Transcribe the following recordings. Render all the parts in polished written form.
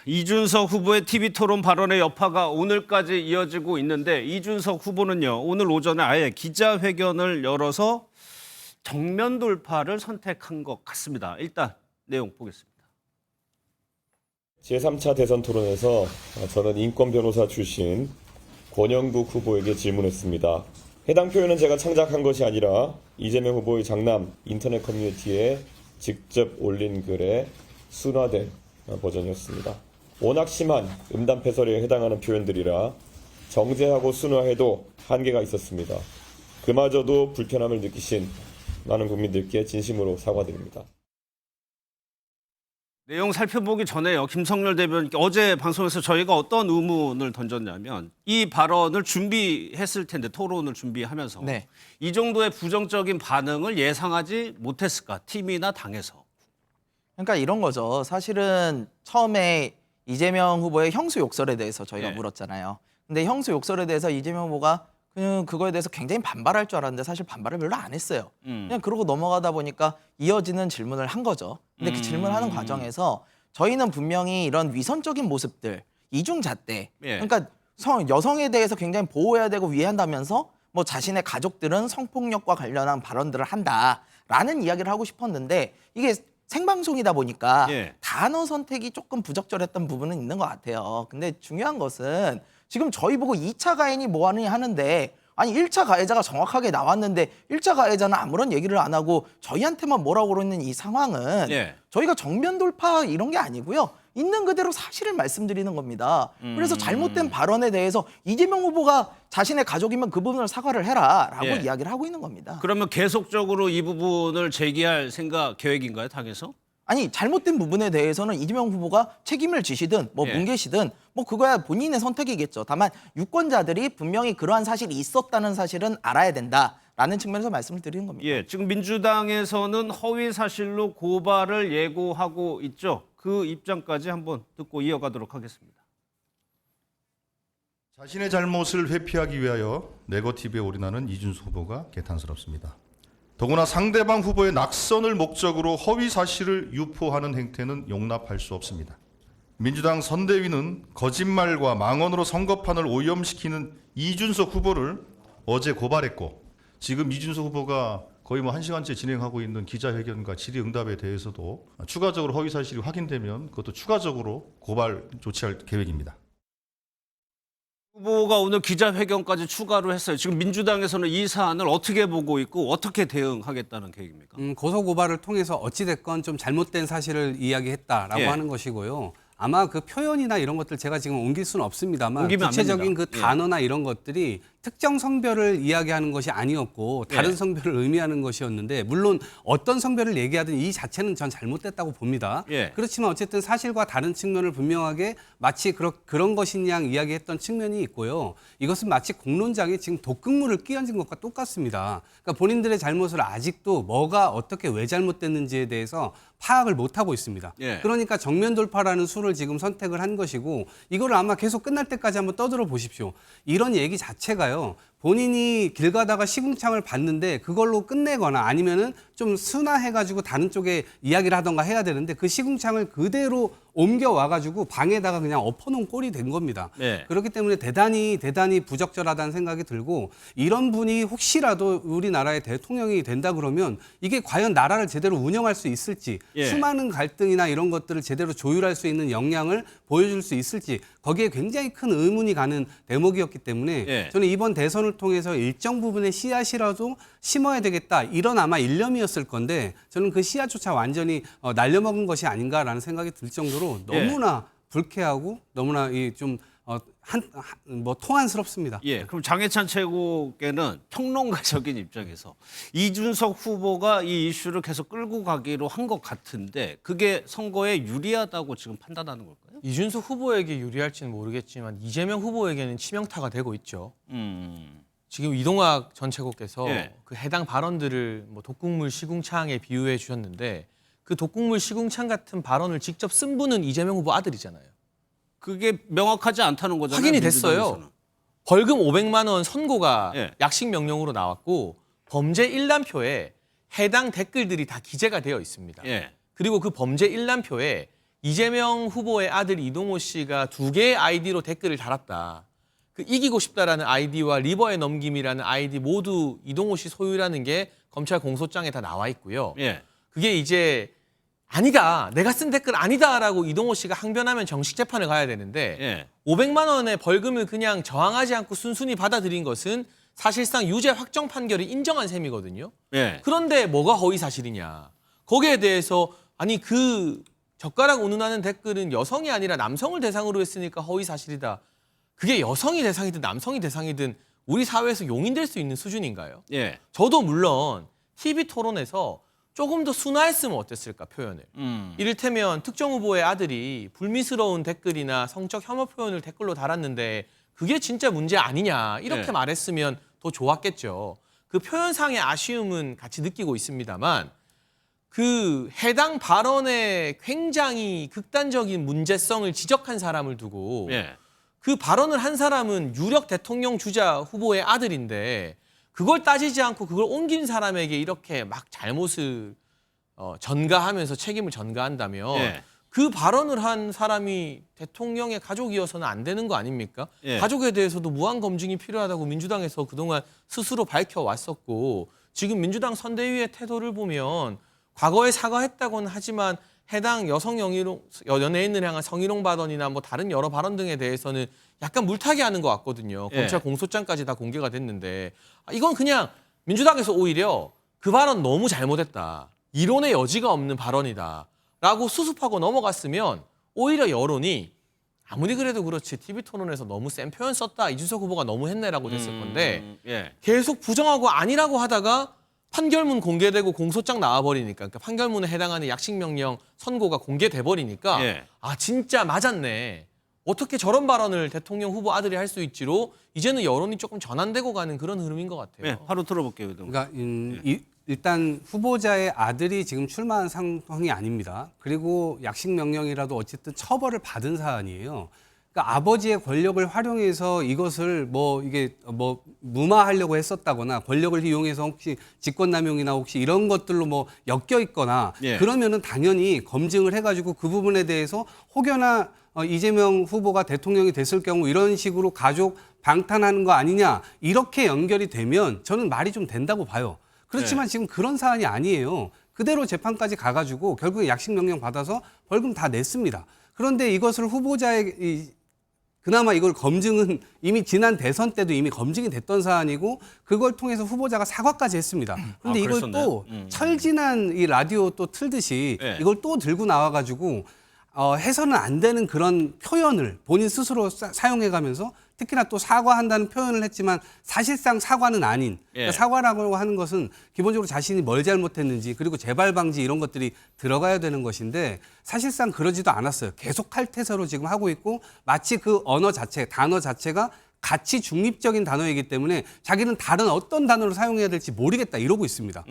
이준석 후보의 TV토론 발언의 여파가 오늘까지 이어지고 있는데 이준석 후보는요, 오늘 오전에 아예 기자회견을 열어서 정면 돌파를 선택한 것 같습니다. 일단 내용 보겠습니다. 제3차 대선 토론에서 저는 인권 변호사 출신 권영국 후보에게 질문했습니다. 해당 표현은 제가 창작한 것이 아니라 이재명 후보의 장남 인터넷 커뮤니티에 직접 올린 글의 순화된 버전이었습니다. 워낙 심한 음담패설에 해당하는 표현들이라 정제하고 순화해도 한계가 있었습니다. 그마저도 불편함을 느끼신 많은 국민들께 진심으로 사과드립니다. 내용 살펴보기 전에요. 김성렬 대변인께 어제 방송에서 저희가 어떤 의문을 던졌냐면 이 발언을 준비했을 텐데 토론을 준비하면서 네. 이 정도의 부정적인 반응을 예상하지 못했을까? 팀이나 당에서. 그러니까 이런 거죠. 사실은 처음에 이재명 후보의 형수 욕설에 대해서 저희가 네. 물었잖아요. 근데 형수 욕설에 대해서 이재명 후보가 그냥 그거에 대해서 굉장히 반발할 줄 알았는데 사실 반발을 별로 안 했어요. 그냥 그러고 넘어가다 보니까 이어지는 질문을 한 거죠. 근데 그 질문하는 과정에서 저희는 분명히 이런 위선적인 모습들, 이중잣대, 예. 그러니까 여성에 대해서 굉장히 보호해야 되고 위한다면서 뭐 자신의 가족들은 성폭력과 관련한 발언들을 한다라는 이야기를 하고 싶었는데 이게 생방송이다 보니까 예. 단어 선택이 조금 부적절했던 부분은 있는 것 같아요. 근데 중요한 것은 지금 저희 보고 2차 가해니 뭐하니 하는데 아니 1차 가해자가 정확하게 나왔는데 1차 가해자는 아무런 얘기를 안 하고 저희한테만 뭐라고 그러는 이 상황은 예. 저희가 정면 돌파 이런 게 아니고요. 있는 그대로 사실을 말씀드리는 겁니다. 그래서 잘못된 발언에 대해서 이재명 후보가 자신의 가족이면 그 부분을 사과를 해라라고 예. 이야기를 하고 있는 겁니다. 그러면 계속적으로 이 부분을 제기할 계획인가요, 당에서? 아니 잘못된 부분에 대해서는 이재명 후보가 책임을 지시든 뭐 예. 뭉개시든 뭐 그거야 본인의 선택이겠죠. 다만 유권자들이 분명히 그러한 사실이 있었다는 사실은 알아야 된다라는 측면에서 말씀을 드리는 겁니다. 예, 지금 민주당에서는 허위 사실로 고발을 예고하고 있죠. 그 입장까지 한번 듣고 이어가도록 하겠습니다. 자신의 잘못을 회피하기 위하여 네거티브에 올인하는 이준석 후보가 개탄스럽습니다. 더구나 상대방 후보의 낙선을 목적으로 허위 사실을 유포하는 행태는 용납할 수 없습니다. 민주당 선대위는 거짓말과 망언으로 선거판을 오염시키는 이준석 후보를 어제 고발했고 지금 이준석 후보가 거의 뭐 1시간째 진행하고 있는 기자회견과 질의응답에 대해서도 추가적으로 허위 사실이 확인되면 그것도 추가적으로 고발 조치할 계획입니다. 후보가 오늘 기자회견까지 추가로 했어요. 지금 민주당에서는 이 사안을 어떻게 보고 있고 어떻게 대응하겠다는 계획입니까? 고소 고발을 통해서 어찌됐건 좀 잘못된 사실을 이야기했다라고 예. 하는 것이고요. 아마 그 표현이나 이런 것들 제가 지금 옮길 수는 없습니다만 옮기면 안 구체적인 그 됩니다. 예. 단어나 이런 것들이 특정 성별을 이야기하는 것이 아니었고 다른 예. 성별을 의미하는 것이었는데 물론 어떤 성별을 얘기하든 이 자체는 전 잘못됐다고 봅니다. 예. 그렇지만 어쨌든 사실과 다른 측면을 분명하게 마치 그런 것인 양 이야기했던 측면이 있고요. 이것은 마치 공론장에 지금 독극물을 끼얹은 것과 똑같습니다. 그러니까 본인들의 잘못을 아직도 뭐가 어떻게 왜 잘못됐는지에 대해서 파악을 못하고 있습니다. 예. 그러니까 정면 돌파라는 수를 지금 선택을 한 것이고 이걸 아마 계속 끝날 때까지 한번 떠들어 보십시오. 이런 얘기 자체가요. 본인이 길 가다가 시궁창을 봤는데 그걸로 끝내거나 아니면은 좀 순화해가지고 다른 쪽에 이야기를 하던가 해야 되는데 그 시궁창을 그대로 옮겨와가지고 방에다가 그냥 엎어놓은 꼴이 된 겁니다. 네. 그렇기 때문에 대단히 부적절하다는 생각이 들고 이런 분이 혹시라도 우리나라의 대통령이 된다 그러면 이게 과연 나라를 제대로 운영할 수 있을지 예. 수많은 갈등이나 이런 것들을 제대로 조율할 수 있는 역량을 보여줄 수 있을지 거기에 굉장히 큰 의문이 가는 대목이었기 때문에 예. 저는 이번 대선을 통해서 일정 부분의 씨앗이라도 심어야 되겠다 이런 아마 일념이었을 건데 저는 그 씨앗조차 완전히 날려먹은 것이 아닌가라는 생각이 들 정도로 너무나 불쾌하고 너무나 통안스럽습니다. 예, 그럼 장해찬 최고께는 평론가적인 입장에서 이준석 후보가 이 이슈를 계속 끌고 가기로 한 것 같은데 그게 선거에 유리하다고 지금 판단하는 걸까요? 이준석 후보에게 유리할지는 모르겠지만 이재명 후보에게는 치명타가 되고 있죠. 지금 이동학 전 최고께서 예. 그 해당 발언들을 뭐 독극물 시궁창에 비유해 주셨는데 그 독극물 시궁창 같은 발언을 직접 쓴 분은 이재명 후보 아들이잖아요. 그게 명확하지 않다는 거잖아요. 확인이 됐어요. 민주당에서는. 벌금 500만 원 선고가 예. 약식 명령으로 나왔고 범죄 일람표에 해당 댓글들이 다 기재가 되어 있습니다. 예. 그리고 그 범죄 일람표에 이재명 후보의 아들 이동호 씨가 2개의 아이디로 댓글을 달았다. 그 이기고 싶다라는 아이디와 리버의 넘김이라는 아이디 모두 이동호 씨 소유라는 게 검찰 공소장에 다 나와 있고요. 예. 그게 이제 아니다. 내가 쓴 댓글 아니다라고 이동호 씨가 항변하면 정식 재판을 가야 되는데 예. 500만 원의 벌금을 그냥 저항하지 않고 순순히 받아들인 것은 사실상 유죄 확정 판결이 인정한 셈이거든요. 예. 그런데 뭐가 허위 사실이냐. 거기에 대해서 아니 그 젓가락 운운하는 댓글은 여성이 아니라 남성을 대상으로 했으니까 허위 사실이다. 그게 여성이 대상이든 남성이 대상이든 우리 사회에서 용인될 수 있는 수준인가요? 예. 저도 물론 TV 토론에서 조금 더 순화했으면 어땠을까 표현을. 이를테면 특정 후보의 아들이 불미스러운 댓글이나 성적 혐오 표현을 댓글로 달았는데 그게 진짜 문제 아니냐 이렇게 네. 말했으면 더 좋았겠죠. 그 표현상의 아쉬움은 같이 느끼고 있습니다만 그 해당 발언의 굉장히 극단적인 문제성을 지적한 사람을 두고 예. 그 발언을 한 사람은 유력 대통령 주자 후보의 아들인데 그걸 따지지 않고 그걸 옮긴 사람에게 이렇게 막 잘못을 전가하면서 책임을 전가한다면 예. 그 발언을 한 사람이 대통령의 가족이어서는 안 되는 거 아닙니까? 예. 가족에 대해서도 무한 검증이 필요하다고 민주당에서 그동안 스스로 밝혀왔었고 지금 민주당 선대위의 태도를 보면 과거에 사과했다고는 하지만 해당 여성 연예인을 향한 성희롱 발언이나 뭐 다른 여러 발언 등에 대해서는 약간 물타기 하는 것 같거든요. 예. 검찰 공소장까지 다 공개가 됐는데 이건 그냥 민주당에서 오히려 그 발언 너무 잘못했다. 이론의 여지가 없는 발언이다. 라고 수습하고 넘어갔으면 오히려 여론이 아무리 그래도 그렇지 TV 토론에서 너무 센 표현 썼다. 이준석 후보가 너무 했네라고 됐을 건데 예. 계속 부정하고 아니라고 하다가 판결문 공개되고 공소장 나와버리니까 그러니까 판결문에 해당하는 약식명령 선고가 공개돼 버리니까 예. 아 진짜 맞았네. 어떻게 저런 발언을 대통령 후보 아들이 할 수 있지로 이제는 여론이 조금 전환되고 가는 그런 흐름인 것 같아요. 예. 바로 들어볼게요. 그동안. 그러니까 일단 후보자의 아들이 지금 출마한 상황이 아닙니다. 그리고 약식 명령이라도 어쨌든 처벌을 받은 사안이에요. 그러니까 아버지의 권력을 활용해서 이것을 이게 무마하려고 했었다거나 권력을 이용해서 혹시 직권남용이나 혹시 이런 것들로 엮여 있거나 예. 그러면은 당연히 검증을 해가지고 그 부분에 대해서 혹여나 이재명 후보가 대통령이 됐을 경우 이런 식으로 가족 방탄하는 거 아니냐 이렇게 연결이 되면 저는 말이 좀 된다고 봐요. 그렇지만 지금 그런 사안이 아니에요. 그대로 재판까지 가가지고 결국에 약식 명령 받아서 벌금 다 냈습니다. 그런데 이것을 후보자의 그나마 이걸 검증은 이미 지난 대선 때도 이미 검증이 됐던 사안이고 그걸 통해서 후보자가 사과까지 했습니다. 그런데 이걸 그랬었나요? 또 철진한 이 라디오 또 틀듯이 네. 이걸 또 들고 나와가지고 해서는 안 되는 그런 표현을 본인 스스로 사용해가면서 특히나 또 사과한다는 표현을 했지만 사실상 사과는 아닌 그러니까 예. 사과라고 하는 것은 기본적으로 자신이 뭘 잘못했는지 그리고 재발 방지 이런 것들이 들어가야 되는 것인데 사실상 그러지도 않았어요. 계속 칼퇴서로 지금 하고 있고 마치 그 언어 자체, 단어 자체가 가치 중립적인 단어이기 때문에 자기는 다른 어떤 단어를 사용해야 될지 모르겠다 이러고 있습니다.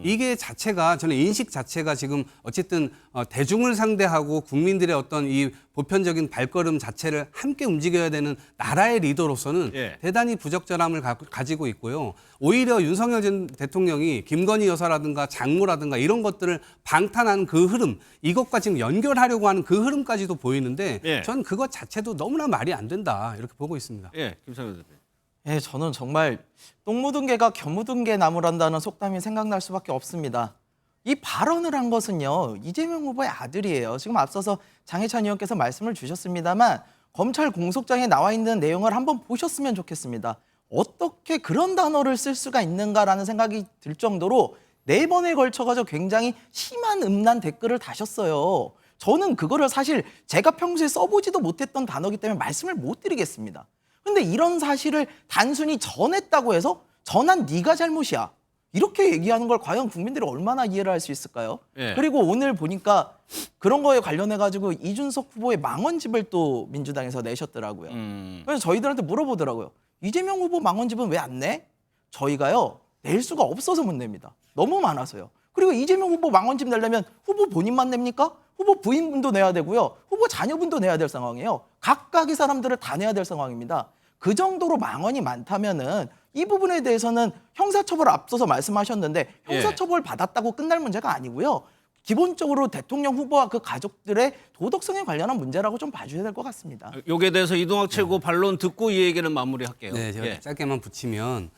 이게 자체가 저는 인식 자체가 지금 어쨌든 대중을 상대하고 국민들의 어떤 이 보편적인 발걸음 자체를 함께 움직여야 되는 나라의 리더로서는 예. 대단히 부적절함을 가지고 있고요. 오히려 윤석열 전 대통령이 김건희 여사라든가 장모라든가 이런 것들을 방탄하는 그 흐름 이것과 지금 연결하려고 하는 그 흐름까지도 보이는데 예. 저는 그것 자체도 너무나 말이 안 된다 이렇게 보고 있습니다. 예. 김상현 대표님. 예, 저는 정말 똥 묻은 개가 겨 묻은 개 나무란다는 속담이 생각날 수밖에 없습니다. 이 발언을 한 것은요, 이재명 후보의 아들이에요. 지금 앞서서 장해찬 의원께서 말씀을 주셨습니다만 검찰 공소장에 나와 있는 내용을 한번 보셨으면 좋겠습니다. 어떻게 그런 단어를 쓸 수가 있는가라는 생각이 들 정도로 4번에 걸쳐가지고 굉장히 심한 음란 댓글을 다셨어요. 저는 그거를 사실 제가 평소에 써보지도 못했던 단어이기 때문에 말씀을 못 드리겠습니다. 근데 이런 사실을 단순히 전했다고 해서 전한 네가 잘못이야. 이렇게 얘기하는 걸 과연 국민들이 얼마나 이해를 할 수 있을까요? 예. 그리고 오늘 보니까 그런 거에 관련해가지고 이준석 후보의 망언집을 또 민주당에서 내셨더라고요. 그래서 저희들한테 물어보더라고요. 이재명 후보 망언집은 왜 안 내? 저희가요, 낼 수가 없어서 못 냅니다. 너무 많아서요. 그리고 이재명 후보 망언집 내려면 후보 본인만 냅니까? 후보 부인분도 내야 되고요. 후보 자녀분도 내야 될 상황이에요. 각각의 사람들을 다 내야 될 상황입니다. 그 정도로 망언이 많다면은 이 부분에 대해서는 형사처벌 앞서서 말씀하셨는데 형사처벌 받았다고 끝날 문제가 아니고요. 기본적으로 대통령 후보와 그 가족들의 도덕성에 관련한 문제라고 좀 봐주셔야 될 것 같습니다. 여기에 대해서 이동학 최고 반론 듣고 이 얘기는 마무리할게요. 네, 제가 예. 짧게만 붙이면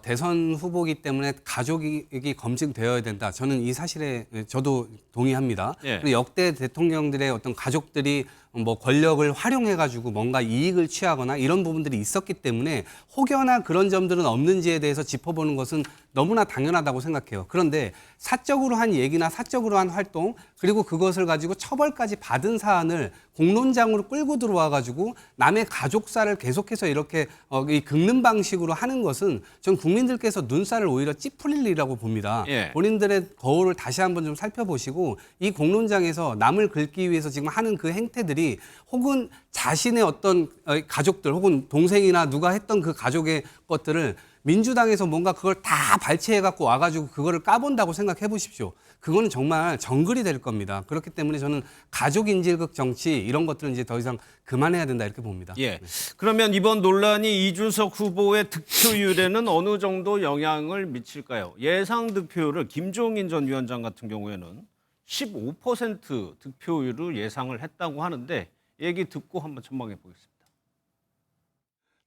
대선 후보기 때문에 가족이 검증되어야 된다. 저는 이 사실에 저도 동의합니다. 예. 그리고 역대 대통령들의 어떤 가족들이 뭐 권력을 활용해가지고 뭔가 이익을 취하거나 이런 부분들이 있었기 때문에 혹여나 그런 점들은 없는지에 대해서 짚어보는 것은 너무나 당연하다고 생각해요. 그런데 사적으로 한 얘기나 사적으로 한 활동 그리고 그것을 가지고 처벌까지 받은 사안을 공론장으로 끌고 들어와가지고 남의 가족사를 계속해서 이렇게 이 긁는 방식으로 하는 것은 전 국민들께서 눈살을 오히려 찌푸릴 일이라고 봅니다. 예. 본인들의 거울을 다시 한번 좀 살펴보시고 이 공론장에서 남을 긁기 위해서 지금 하는 그 행태들이 혹은 자신의 어떤 가족들 혹은 동생이나 누가 했던 그 가족의 것들을 민주당에서 뭔가 그걸 다 발췌해 갖고 와가지고 그거를 까본다고 생각해 보십시오. 그거는 정말 정글이 될 겁니다. 그렇기 때문에 저는 가족 인질극 정치 이런 것들은 이제 더 이상 그만해야 된다 이렇게 봅니다. 예. 그러면 이번 논란이 이준석 후보의 득표율에는 어느 정도 영향을 미칠까요? 예상 득표율을 김종인 전 위원장 같은 경우에는 15% 득표율을 예상을 했다고 하는데 얘기 듣고 한번 전망해 보겠습니다.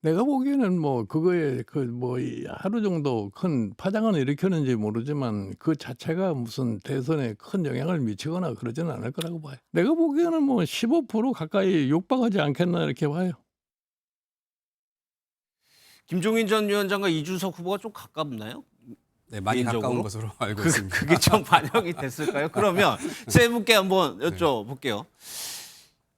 내가 보기에는 뭐 그거에 그 뭐 하루 정도 큰 파장은 일으켰는지 모르지만 그 자체가 무슨 대선에 큰 영향을 미치거나 그러지는 않을 거라고 봐요. 내가 보기에는 뭐 15% 가까이 육박하지 않겠나 이렇게 봐요. 김종인 전 위원장과 이준석 후보가 좀 가깝나요? 네, 많이 개인적으로? 가까운 것으로 알고 있습니다. 그게 좀 반영이 됐을까요? 그러면 세 분께 한번 여쭤볼게요.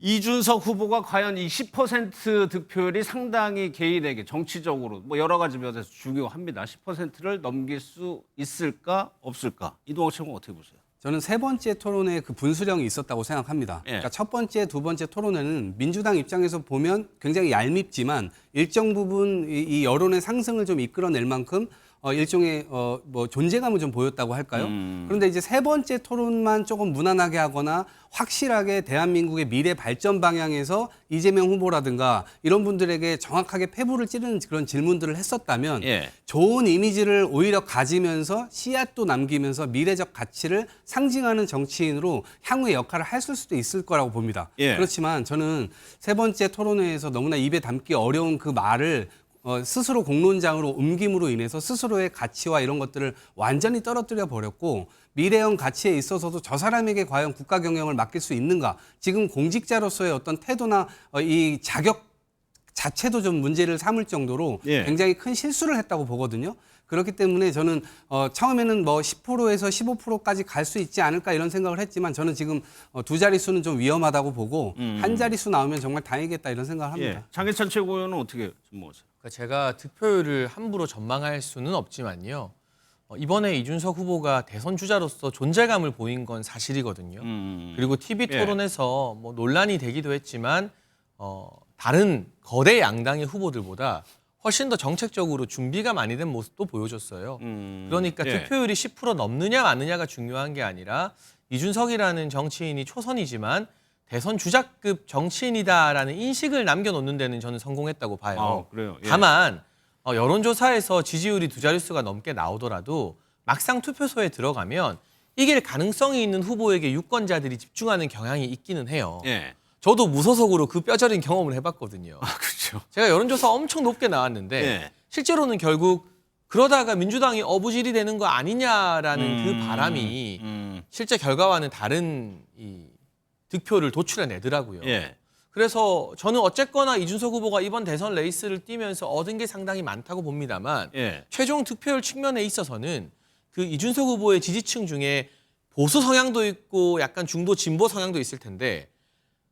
이준석 후보가 과연 이 10% 득표율이 상당히 개인에게 정치적으로 뭐 여러 가지 면에서 중요합니다. 10%를 넘길 수 있을까 없을까? 이동학 최고는 어떻게 보세요? 저는 세 번째 토론에 그 분수령이 있었다고 생각합니다. 예. 그러니까 첫 번째, 두 번째 토론회는 민주당 입장에서 보면 굉장히 얄밉지만 일정 부분 이 여론의 상승을 좀 이끌어낼 만큼 일종의 뭐 존재감을 좀 보였다고 할까요? 그런데 이제 세 번째 토론만 조금 무난하게 하거나 확실하게 대한민국의 미래 발전 방향에서 이재명 후보라든가 이런 분들에게 정확하게 패부를 찌르는 그런 질문들을 했었다면 예. 좋은 이미지를 오히려 가지면서 씨앗도 남기면서 미래적 가치를 상징하는 정치인으로 향후의 역할을 했을 수도 있을 거라고 봅니다. 예. 그렇지만 저는 세 번째 토론회에서 너무나 입에 담기 어려운 그 말을 스스로 공론장으로 옮김으로 인해서 스스로의 가치와 이런 것들을 완전히 떨어뜨려 버렸고 미래형 가치에 있어서도 저 사람에게 과연 국가 경영을 맡길 수 있는가? 지금 공직자로서의 어떤 태도나 이 자격 자체도 좀 문제를 삼을 정도로 예. 굉장히 큰 실수를 했다고 보거든요. 그렇기 때문에 저는 처음에는 뭐 10%에서 15%까지 갈 수 있지 않을까 이런 생각을 했지만 저는 지금 두 자릿수는 좀 위험하다고 보고 한 자릿수 나오면 정말 다행이겠다 이런 생각을 합니다. 예. 장해찬 최고위원은 어떻게 전망하세요? 그러니까 제가 득표율을 함부로 전망할 수는 없지만요. 이번에 이준석 후보가 대선 주자로서 존재감을 보인 건 사실이거든요. 그리고 TV 예. 토론에서 뭐 논란이 되기도 했지만 다른 거대 양당의 후보들보다 훨씬 더 정책적으로 준비가 많이 된 모습도 보여줬어요. 그러니까 예. 득표율이 10% 넘느냐 마느냐가 중요한 게 아니라 이준석이라는 정치인이 초선이지만 대선 주자급 정치인이다라는 인식을 남겨놓는 데는 저는 성공했다고 봐요. 아, 그래요? 예. 다만 여론조사에서 지지율이 두 자릿수가 넘게 나오더라도 막상 투표소에 들어가면 이길 가능성이 있는 후보에게 유권자들이 집중하는 경향이 있기는 해요. 예. 저도 무소속으로 그 뼈저린 경험을 해봤거든요. 아, 그렇죠. 제가 여론조사 엄청 높게 나왔는데 예. 실제로는 결국 그러다가 민주당이 어부질이 되는 거 아니냐라는 그 바람이 실제 결과와는 다른 이 득표를 도출해내더라고요. 예. 그래서 저는 어쨌거나 이준석 후보가 이번 대선 레이스를 뛰면서 얻은 게 상당히 많다고 봅니다만 예. 최종 득표율 측면에 있어서는 그 이준석 후보의 지지층 중에 보수 성향도 있고 약간 중도 진보 성향도 있을 텐데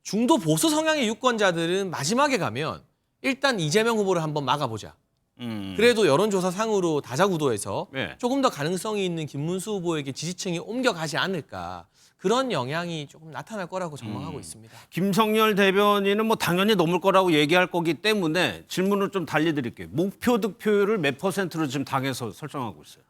중도 보수 성향의 유권자들은 마지막에 가면 일단 이재명 후보를 한번 막아보자. 그래도 여론조사상으로 다자구도에서 네. 조금 더 가능성이 있는 김문수 후보에게 지지층이 옮겨가지 않을까. 그런 영향이 조금 나타날 거라고 전망하고 있습니다. 김성열 대변인은 뭐 당연히 넘을 거라고 얘기할 거기 때문에 질문을 좀 달리 드릴게요. 목표 득표율을 몇 %로 지금 당에서 설정하고 있어요?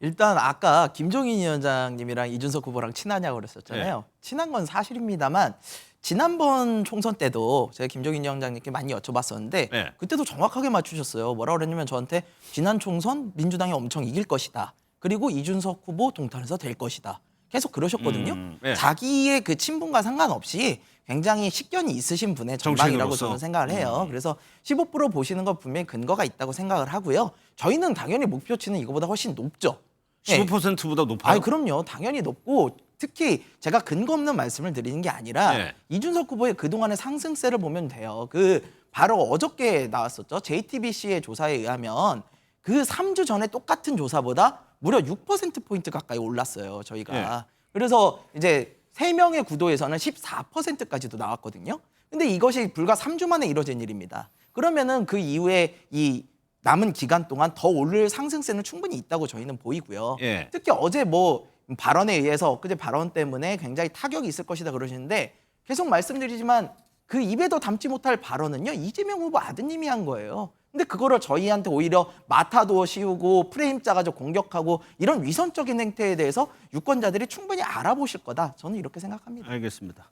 일단 아까 김종인 위원장님이랑 이준석 후보랑 친하냐고 그랬었잖아요. 네. 친한 건 사실입니다만 지난번 총선 때도 제가 김종인 위원장님께 많이 여쭤봤었는데 네. 그때도 정확하게 맞추셨어요. 뭐라고 그랬냐면 저한테 지난 총선 민주당이 엄청 이길 것이다. 그리고 이준석 후보 동탄에서 될 것이다. 계속 그러셨거든요. 네. 자기의 그 친분과 상관없이 굉장히 식견이 있으신 분의 전망이라고 정치인으로서. 저는 생각을 해요. 그래서 15% 보시는 건 분명히 근거가 있다고 생각을 하고요. 저희는 당연히 목표치는 이거보다 훨씬 높죠. 네. 15%보다 높아요. 아, 그럼요. 당연히 높고 특히 제가 근거 없는 말씀을 드리는 게 아니라 네. 이준석 후보의 그동안의 상승세를 보면 돼요. 그 바로 어저께 나왔었죠. JTBC의 조사에 의하면 그 3주 전에 똑같은 조사보다 무려 6%포인트 가까이 올랐어요. 저희가. 네. 그래서 이제 3명의 구도에서는 14%까지도 나왔거든요. 근데 이것이 불과 3주 만에 이뤄진 일입니다. 그러면은 그 이후에 이 남은 기간 동안 더 오를 상승세는 충분히 있다고 저희는 보이고요. 예. 특히 어제 뭐 발언에 의해서 엊그제 발언 때문에 굉장히 타격이 있을 것이다 그러시는데 계속 말씀드리지만 그 입에도 담지 못할 발언은요 이재명 후보 아드님이 한 거예요. 근데 그거를 저희한테 오히려 마타도어 씌우고 프레임 짜가지고 공격하고 이런 위선적인 행태에 대해서 유권자들이 충분히 알아보실 거다. 저는 이렇게 생각합니다. 알겠습니다.